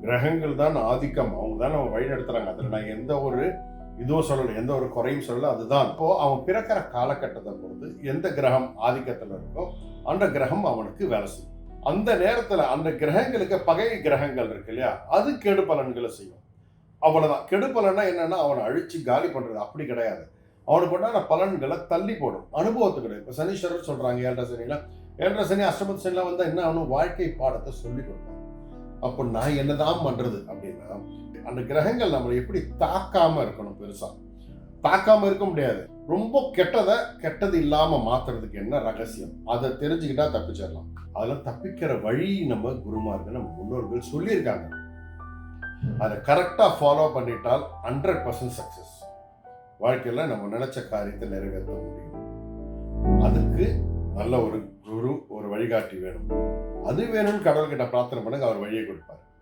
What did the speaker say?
கிரகங்கள் தான் ஆதிக்கம், அவங்க தான் நம்ம வழி நடத்துறாங்க. அதில் நான் எந்த ஒரு இதுவும் சொல்லலை, எந்த ஒரு குறையும் சொல்லலை. அதுதான் இப்போ அவன் பிறக்கிற காலகட்டத்தை பொறுத்து எந்த கிரகம் ஆதிக்கத்தில் இருக்கோ அந்த கிரகம் அவனுக்கு வேலை செய்யும். அந்த நேரத்தில் அந்த கிரகங்களுக்கு பகை கிரகங்கள் இருக்கு இல்லையா, அது கெடு பலன்களை செய்யும். அவ்வளவுதான். கெடு பலன்னா என்னன்னா அவனை அழிச்சு காலி பண்றது, அப்படி கிடையாது. அவனுக்கு உண்டான பலன்களை தள்ளி போடும், அனுபவத்துக்கு கிடையாது. இப்போ சனீஸ்வரர் சொல்றாங்க ஏழரை சனிலாம், ஏழரை சனி அஷ்டமத்து சனிலாம் வந்தா என்ன ஆகணும், வாழ்க்கை பாடத்தை சொல்லி கொடுப்பாங்க. அப்போ நான் என்னதான் பண்றது அப்படின்னா, அந்த கிரகங்கள் நம்மளை எப்படி தாக்காம இருக்கணும். பெருசா தாக்காம இருக்க முடியாது. ரொம்ப கெட்டது இல்லாம மாத்துறதுக்கு என்ன ரகசியம், அதை தெரிஞ்சுக்கிட்டா தப்பிச்சிடலாம். அதெல்லாம் தப்பிக்கிற வழி நம்ம குருமார்கள், நம்ம முன்னோர்கள் சொல்லியிருக்காங்க. அதை கரெக்டா ஃபாலோ பண்ணிட்டால் 100% சக்சஸ். வாழ்க்கையில நம்ம நினைச்ச காரியத்தை நிறைவேற்ற முடியும். அதுக்கு நல்ல ஒரு குரு, ஒரு வழிகாட்டி வேணும். அது வேணும்னு கடவுள்கிட்ட பிரார்த்தனை பண்ணுங்க, அவர் வழியை கொடுப்பார்.